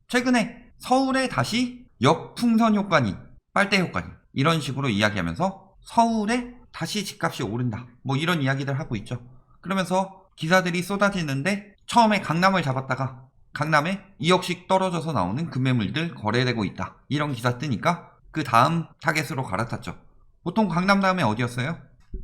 최근에 서울에 다시 역풍선 효과니, 빨대 효과니 이런 식으로 이야기하면서 서울에 다시 집값이 오른다 뭐 이런 이야기들 하고 있죠. 그러면서 기사들이 쏟아지는데 처음에 강남을 잡았다가 강남에 2억씩 떨어져서 나오는 급매물들 거래되고 있다 이런 기사 뜨니까 그 다음 타겟으로 갈아탔죠. 보통 강남 다음에 어디였어요?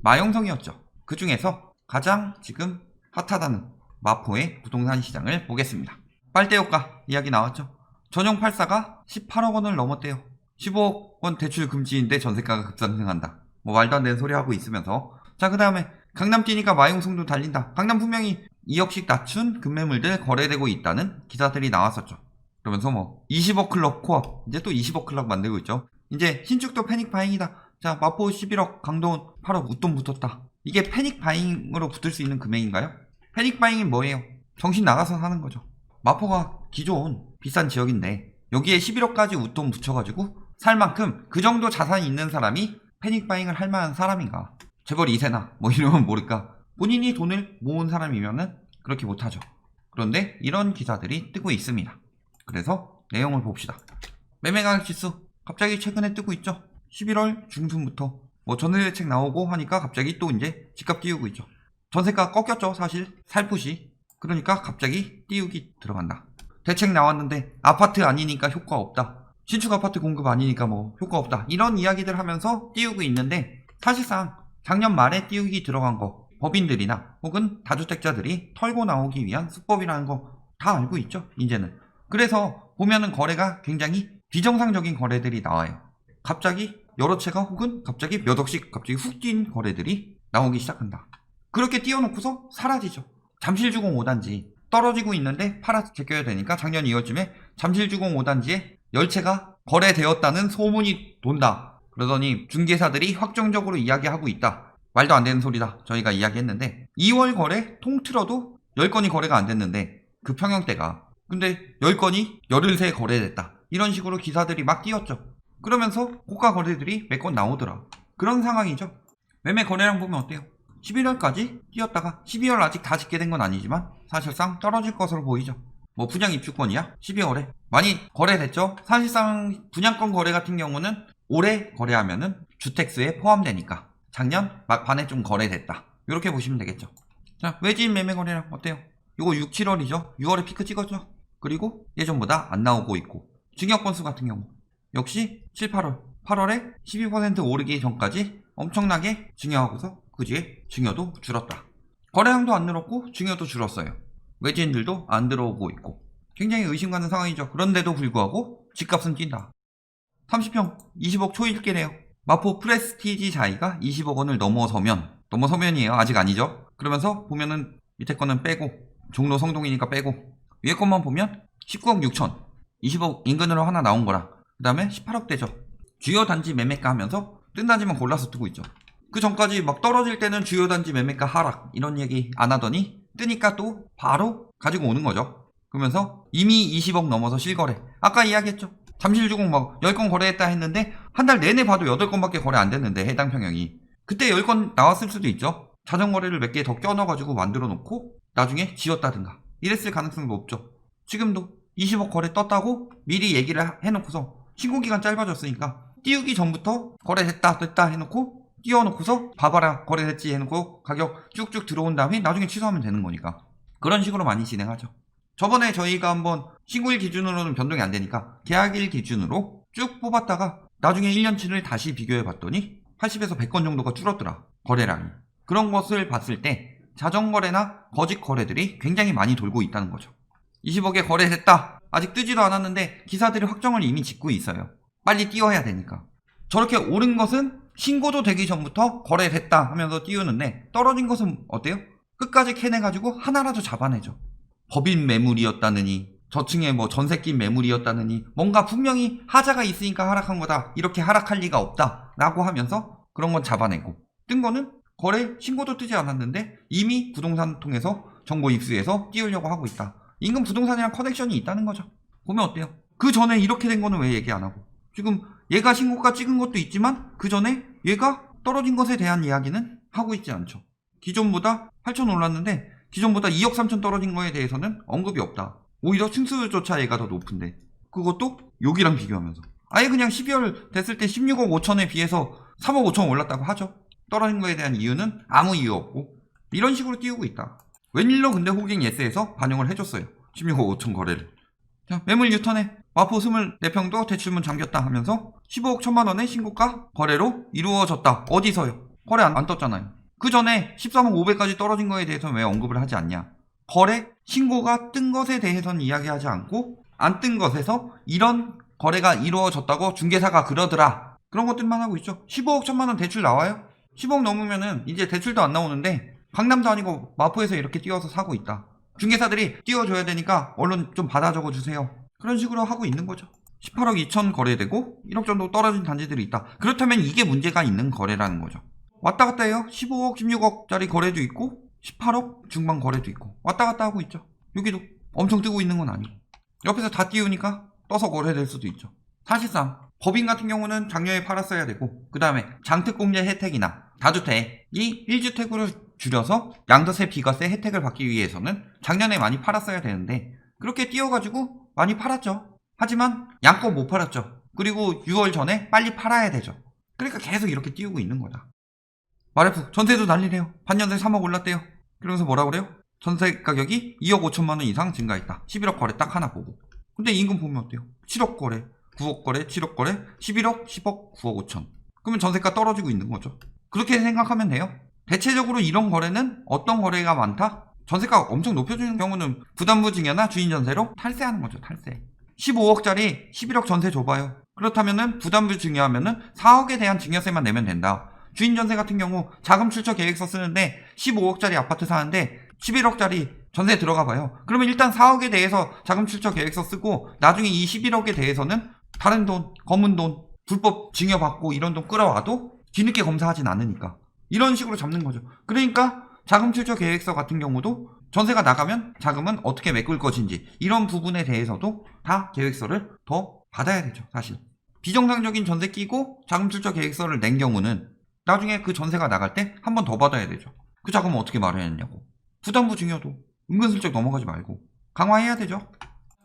마영성이었죠. 그 중에서 가장 지금 핫하다는 마포의 부동산 시장을 보겠습니다. 빨대 효과 이야기 나왔죠. 전용 84가 18억 원을 넘었대요. 15억 원 대출 금지인데 전세가가 급상승한다. 뭐 말도 안 되는 소리 하고 있으면서 자 그 다음에 강남 뛰니까 마용성도 달린다. 강남 분명히 2억씩 낮춘 급매물들 거래되고 있다는 기사들이 나왔었죠. 그러면서 뭐 20억 클럽 코업 이제 또 20억 클럽 만들고 있죠. 이제 신축도 패닉 바잉이다. 자 마포 11억 강동원 8억 웃돈 붙었다. 이게 패닉 바잉으로 붙을 수 있는 금액인가요? 패닉 바잉이 뭐예요? 정신 나가서 사는 거죠. 마포가 기존 비싼 지역인데 여기에 11억까지 웃돈 붙여가지고 살 만큼 그 정도 자산이 있는 사람이 패닉 바잉을 할 만한 사람인가? 재벌 2세나 뭐 이러면 모를까? 본인이 돈을 모은 사람이면은 그렇게 못하죠. 그런데 이런 기사들이 뜨고 있습니다. 그래서 내용을 봅시다. 매매가격 지수 갑자기 최근에 뜨고 있죠. 11월 중순부터 뭐 전세대책 나오고 하니까 갑자기 또 이제 집값 띄우고 있죠. 전세가 꺾였죠 사실 살풋이. 그러니까 갑자기 띄우기 들어간다. 대책 나왔는데 아파트 아니니까 효과 없다. 신축 아파트 공급 아니니까 뭐 효과 없다. 이런 이야기들 하면서 띄우고 있는데 사실상 작년 말에 띄우기 들어간 거 법인들이나 혹은 다주택자들이 털고 나오기 위한 수법이라는 거 다 알고 있죠 이제는. 그래서 보면은 거래가 굉장히 비정상적인 거래들이 나와요. 갑자기 여러 채가 혹은 갑자기 몇 억씩 갑자기 훅 뛴 거래들이 나오기 시작한다. 그렇게 띄워놓고서 사라지죠. 잠실주공 5단지 떨어지고 있는데 팔아 제껴야 되니까 작년 2월쯤에 잠실주공 5단지에 10채가 거래되었다는 소문이 돈다. 그러더니 중개사들이 확정적으로 이야기하고 있다. 말도 안 되는 소리다. 저희가 이야기했는데 2월 거래 통틀어도 10건이 거래가 안 됐는데 그 평형대가 근데 10건이 열흘 거래됐다. 이런 식으로 기사들이 막 띄었죠. 그러면서 고가 거래들이 몇 건 나오더라. 그런 상황이죠. 매매 거래량 보면 어때요? 11월까지 뛰었다가 12월 아직 다 짓게 된 건 아니지만 사실상 떨어질 것으로 보이죠. 뭐 분양 입주권이야 12월에 많이 거래됐죠. 사실상 분양권 거래 같은 경우는 올해 거래하면은 주택수에 포함되니까 작년 막판에 좀 거래됐다 이렇게 보시면 되겠죠. 자 외지인 매매 거래량 어때요? 이거 6, 7월이죠. 6월에 피크 찍었죠. 그리고 예전보다 안 나오고 있고 증여 건수 같은 경우 역시 7, 8월 8월에 12% 오르기 전까지 엄청나게 증여하고서 그 뒤에 증여도 줄었다. 거래량도 안 늘었고 증여도 줄었어요. 외지인들도 안 들어오고 있고 굉장히 의심 가는 상황이죠. 그런데도 불구하고 집값은 뛴다. 30평 20억 초일계래요. 마포 프레스티지 자이가 20억 원을 넘어서면이에요. 아직 아니죠. 그러면서 보면은 밑에 거는 빼고 종로 성동이니까 빼고 위에 것만 보면 19억 6천 20억 인근으로 하나 나온 거랑 그 다음에 18억대죠. 주요 단지 매매가 하면서 뜬 단지만 골라서 뜨고 있죠. 그 전까지 막 떨어질 때는 주요 단지 매매가 하락 이런 얘기 안 하더니 뜨니까 또 바로 가지고 오는 거죠. 그러면서 이미 20억 넘어서 실거래. 아까 이야기했죠. 잠실주공 막 10건 거래했다 했는데 한 달 내내 봐도 8건밖에 거래 안 됐는데 해당 평형이. 그때 10건 나왔을 수도 있죠. 자전거래를 몇 개 더 껴넣어가지고 만들어 놓고 나중에 지었다든가 이랬을 가능성도 높죠. 지금도 20억 거래 떴다고 미리 얘기를 해놓고서 신고기간 짧아졌으니까 띄우기 전부터 거래됐다 됐다 해놓고 띄워놓고서 봐봐라 거래됐지 해놓고 가격 쭉쭉 들어온 다음에 나중에 취소하면 되는 거니까 그런 식으로 많이 진행하죠. 저번에 저희가 한번 신고일 기준으로는 변동이 안 되니까 계약일 기준으로 쭉 뽑았다가 나중에 1년치를 다시 비교해 봤더니 80에서 100건 정도가 줄었더라 거래량이. 그런 것을 봤을 때 자전거래나 거짓 거래들이 굉장히 많이 돌고 있다는 거죠. 20억에 거래됐다 아직 뜨지도 않았는데 기사들이 확정을 이미 짓고 있어요. 빨리 띄워야 되니까. 저렇게 오른 것은 신고도 되기 전부터 거래됐다 하면서 띄우는데 떨어진 것은 어때요? 끝까지 캐내가지고 하나라도 잡아내죠. 법인 매물이었다느니 저층에 뭐 전세 낀 매물이었다느니 뭔가 분명히 하자가 있으니까 하락한 거다 이렇게 하락할 리가 없다 라고 하면서 그런 건 잡아내고 뜬 거는 거래 신고도 뜨지 않았는데 이미 부동산 통해서 정보 입수해서 띄우려고 하고 있다. 인근 부동산이랑 커넥션이 있다는 거죠. 보면 어때요? 그 전에 이렇게 된 거는 왜 얘기 안 하고 지금 얘가 신고가 찍은 것도 있지만 그 전에 얘가 떨어진 것에 대한 이야기는 하고 있지 않죠. 기존보다 8천 올랐는데 기존보다 2억 3천 떨어진 거에 대해서는 언급이 없다. 오히려 층수조차 얘가 더 높은데 그것도 여기랑 비교하면서 아예 그냥 12월 됐을 때 16억 5천에 비해서 3억 5천 올랐다고 하죠. 떨어진 거에 대한 이유는 아무 이유 없고 이런 식으로 띄우고 있다. 웬일로 근데 호갱 예스에서 반영을 해줬어요. 16억 5천 거래를. 자, 매물 유턴에 마포 24평도 대출문 잠겼다 하면서 15억 1천만 원의 신고가 거래로 이루어졌다. 어디서요? 거래 안 떴잖아요. 그 전에 13억 500까지 떨어진 거에 대해서는 왜 언급을 하지 않냐? 거래 신고가 뜬 것에 대해서는 이야기하지 않고 안 뜬 것에서 이런 거래가 이루어졌다고 중개사가 그러더라. 그런 것들만 하고 있죠. 15억 1천만 원 대출 나와요? 15억 넘으면은 이제 대출도 안 나오는데 강남도 아니고 마포에서 이렇게 띄워서 사고 있다. 중개사들이 띄워줘야 되니까 얼른 좀 받아 적어주세요. 그런 식으로 하고 있는 거죠. 18억 2천 거래되고 1억 정도 떨어진 단지들이 있다. 그렇다면 이게 문제가 있는 거래라는 거죠. 왔다 갔다 해요. 15억, 16억짜리 거래도 있고 18억 중반 거래도 있고 왔다 갔다 하고 있죠. 여기도 엄청 뜨고 있는 건 아니고 옆에서 다 띄우니까 떠서 거래될 수도 있죠. 사실상 법인 같은 경우는 작년에 팔았어야 되고 그 다음에 장특공제 혜택이나 다주택이 1주택으로 줄여서 양도세 비과세 혜택을 받기 위해서는 작년에 많이 팔았어야 되는데 그렇게 띄워가지고 많이 팔았죠. 하지만 양껏 못 팔았죠. 그리고 6월 전에 빨리 팔아야 되죠. 그러니까 계속 이렇게 띄우고 있는 거다. 마레프 전세도 난리래요. 반년새 3억 올랐대요. 그러면서 뭐라 그래요? 전세 가격이 2억 5천만 원 이상 증가했다. 11억 거래 딱 하나 보고. 근데 임금 보면 어때요? 7억 거래, 9억 거래, 7억 거래, 11억, 10억, 9억 5천. 그러면 전세가 떨어지고 있는 거죠. 그렇게 생각하면 돼요. 대체적으로 이런 거래는 어떤 거래가 많다? 전세가 엄청 높여주는 경우는 부담부 증여나 주인 전세로 탈세하는 거죠. 탈세. 15억짜리 11억 전세 줘봐요. 그렇다면은 부담부 증여하면은 4억에 대한 증여세만 내면 된다. 주인 전세 같은 경우 자금 출처 계획서 쓰는데 15억짜리 아파트 사는데 11억짜리 전세 들어가 봐요. 그러면 일단 4억에 대해서 자금 출처 계획서 쓰고 나중에 이 11억에 대해서는 다른 돈, 검은 돈, 불법 증여받고 이런 돈 끌어와도 뒤늦게 검사하진 않으니까. 이런 식으로 잡는 거죠. 그러니까 자금 출처 계획서 같은 경우도 전세가 나가면 자금은 어떻게 메꿀 것인지 이런 부분에 대해서도 다 계획서를 더 받아야 되죠. 사실. 비정상적인 전세 끼고 자금 출처 계획서를 낸 경우는 나중에 그 전세가 나갈 때 한 번 더 받아야 되죠. 그 자금은 어떻게 마련했냐고. 부담부 증여도 은근슬쩍 넘어가지 말고 강화해야 되죠.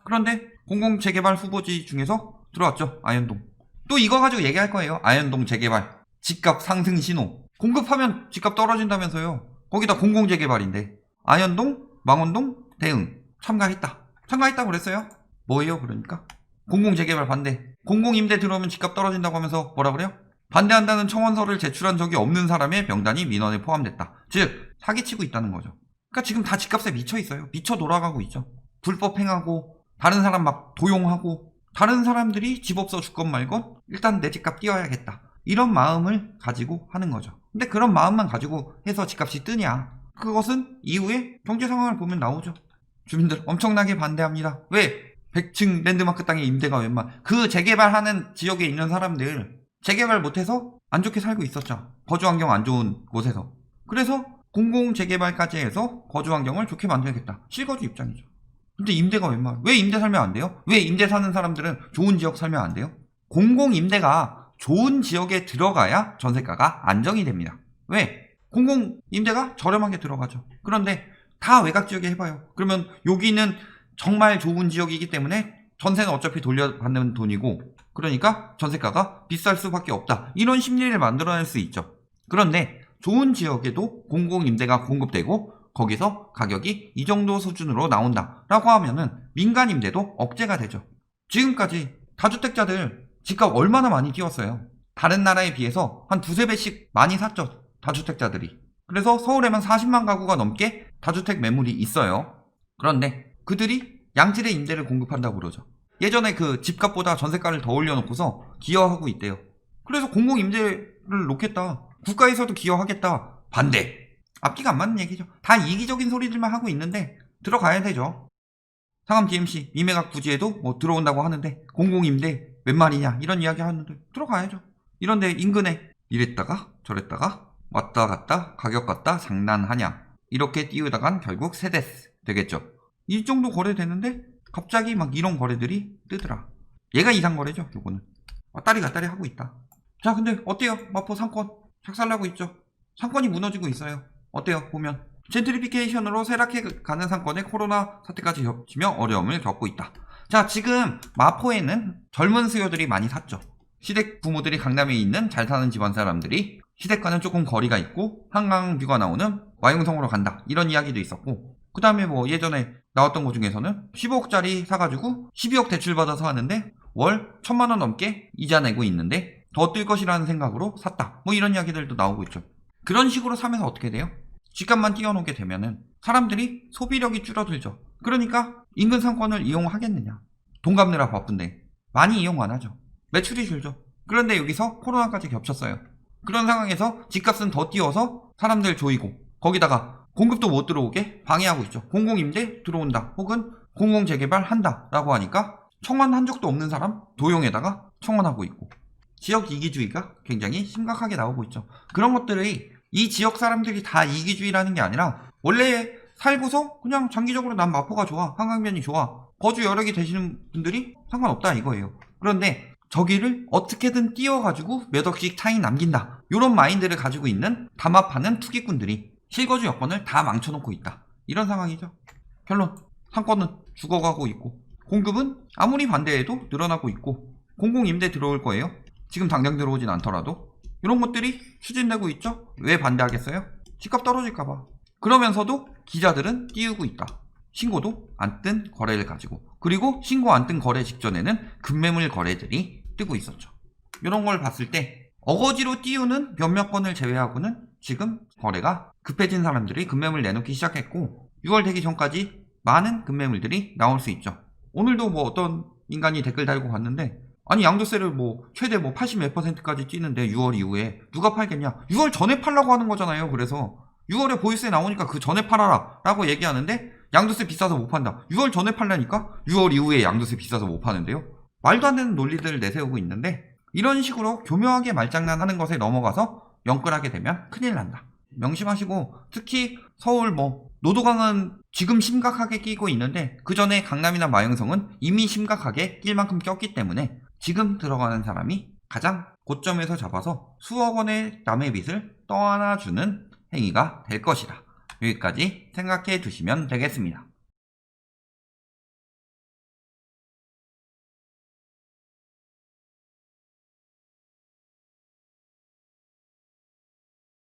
그런데 공공재개발 후보지 중에서 들어왔죠. 아현동. 또 이거 가지고 얘기할 거예요. 아현동 재개발 집값 상승 신호. 공급하면 집값 떨어진다면서요. 거기다 공공재개발인데 아현동, 망원동, 대응 참가했다고 그랬어요. 뭐예요 그러니까? 공공재개발 반대. 공공임대 들어오면 집값 떨어진다고 하면서 뭐라 그래요? 반대한다는 청원서를 제출한 적이 없는 사람의 명단이 민원에 포함됐다. 즉 사기치고 있다는 거죠. 그러니까 지금 다 집값에 미쳐 있어요. 미쳐 돌아가고 있죠. 불법 행하고 다른 사람 막 도용하고 다른 사람들이 집 없어 죽건 말건 일단 내 집값 띄워야겠다. 이런 마음을 가지고 하는 거죠. 근데 그런 마음만 가지고 해서 집값이 뜨냐? 그것은 이후에 경제 상황을 보면 나오죠. 주민들 엄청나게 반대합니다. 왜? 100층 랜드마크 땅에 임대가 그 재개발하는 지역에 있는 사람들 재개발 못해서 안 좋게 살고 있었죠. 거주환경 안 좋은 곳에서. 그래서 공공재개발까지 해서 거주환경을 좋게 만들겠다. 실거주 입장이죠. 근데 임대가 왜 임대 살면 안 돼요? 왜 임대 사는 사람들은 좋은 지역 살면 안 돼요? 공공임대가 좋은 지역에 들어가야 전세가가 안정이 됩니다. 왜? 공공임대가 저렴하게 들어가죠. 그런데 다 외곽지역에 해봐요. 그러면 여기는 정말 좋은 지역이기 때문에 전세는 어차피 돌려받는 돈이고 그러니까 전세가가 비쌀 수밖에 없다. 이런 심리를 만들어낼 수 있죠. 그런데 좋은 지역에도 공공임대가 공급되고 거기서 가격이 이 정도 수준으로 나온다라고 하면은 민간임대도 억제가 되죠. 지금까지 다주택자들 집값 얼마나 많이 뛰었어요. 다른 나라에 비해서 한 두세 배씩 많이 샀죠. 다주택자들이. 그래서 서울에만 40만 가구가 넘게 다주택 매물이 있어요. 그런데 그들이 양질의 임대를 공급한다고 그러죠. 예전에 그 집값보다 전세가를 더 올려놓고서 기여하고 있대요. 그래서 공공임대를 놓겠다. 국가에서도 기여하겠다. 반대. 앞뒤가 안 맞는 얘기죠. 다 이기적인 소리들만 하고 있는데 들어가야 되죠. 상암 DMC 미매각 부지에도 뭐 들어온다고 하는데 공공임대 몇 말이냐 이런 이야기 하는데 들어가야죠. 이런데 인근에 이랬다가 저랬다가 왔다 갔다 가격 갔다 장난하냐 이렇게 띄우다간 결국 세대스 되겠죠. 이 정도 거래되는데 갑자기 막 이런 거래들이 뜨더라. 얘가 이상 거래죠. 요거는 왔다리 갔다리 하고 있다. 자 근데 어때요? 마포 상권 작살나고 있죠. 상권이 무너지고 있어요. 어때요? 보면 젠트리피케이션으로 쇠락해가는 상권에 코로나 사태까지 겹치며 어려움을 겪고 있다. 자, 지금 마포에는 젊은 수요들이 많이 샀죠. 시댁 부모들이 강남에 있는 잘 사는 집안 사람들이 시댁과는 조금 거리가 있고 한강뷰가 나오는 와용성으로 간다, 이런 이야기도 있었고, 그 다음에 뭐 예전에 나왔던 것 중에서는 15억짜리 사가지고 12억 대출받아서 하는데 월 1,000만원 넘게 이자 내고 있는데 더 뜰 것이라는 생각으로 샀다, 뭐 이런 이야기들도 나오고 있죠. 그런 식으로 사면서 어떻게 돼요? 집값만 띄워놓게 되면은 사람들이 소비력이 줄어들죠. 그러니까 인근 상권을 이용하겠느냐? 돈 갚느라 바쁜데 많이 이용 안 하죠. 매출이 줄죠. 그런데 여기서 코로나까지 겹쳤어요. 그런 상황에서 집값은 더 띄워서 사람들 조이고, 거기다가 공급도 못 들어오게 방해하고 있죠. 공공임대 들어온다, 혹은 공공재개발 한다 라고 하니까 청원한 적도 없는 사람 도용에다가 청원하고 있고, 지역 이기주의가 굉장히 심각하게 나오고 있죠. 그런 것들이 이 지역 사람들이 다 이기주의라는 게 아니라 원래 살고서 그냥 장기적으로 난 마포가 좋아, 한강변이 좋아, 거주 여력이 되시는 분들이 상관없다 이거예요. 그런데 저기를 어떻게든 띄워가지고 몇 억씩 차이 남긴다, 이런 마인드를 가지고 있는 담합하는 투기꾼들이 실거주 여건을 다 망쳐놓고 있다, 이런 상황이죠. 결론, 상권은 죽어가고 있고 공급은 아무리 반대해도 늘어나고 있고, 공공임대 들어올 거예요. 지금 당장 들어오진 않더라도 이런 것들이 추진되고 있죠. 왜 반대하겠어요? 집값 떨어질까봐. 그러면서도 기자들은 띄우고 있다. 신고도 안 뜬 거래를 가지고, 그리고 신고 안 뜬 거래 직전에는 급매물 거래들이 뜨고 있었죠. 이런 걸 봤을 때 어거지로 띄우는 몇몇 건을 제외하고는 지금 거래가 급해진 사람들이 급매물 내놓기 시작했고, 6월 되기 전까지 많은 급매물들이 나올 수 있죠. 오늘도 뭐 어떤 인간이 댓글 달고 갔는데, 아니 양도세를 뭐 최대 뭐 80 몇 %까지 찌는데 6월 이후에 누가 팔겠냐? 6월 전에 팔라고 하는 거잖아요. 그래서 6월에 보유세 나오니까 그 전에 팔아라 라고 얘기하는데 양도세 비싸서 못 판다. 6월 전에 팔라니까 6월 이후에 양도세 비싸서 못 파는데요. 말도 안 되는 논리들을 내세우고 있는데, 이런 식으로 교묘하게 말장난하는 것에 넘어가서 영끌하게 되면 큰일 난다. 명심하시고, 특히 서울 뭐 노도강은 지금 심각하게 끼고 있는데 그 전에 강남이나 마영성은 이미 심각하게 낄 만큼 꼈기 때문에 지금 들어가는 사람이 가장 고점에서 잡아서 수억 원의 남의 빚을 떠안아주는 행위가 될 것이다. 여기까지 생각해 두시면 되겠습니다.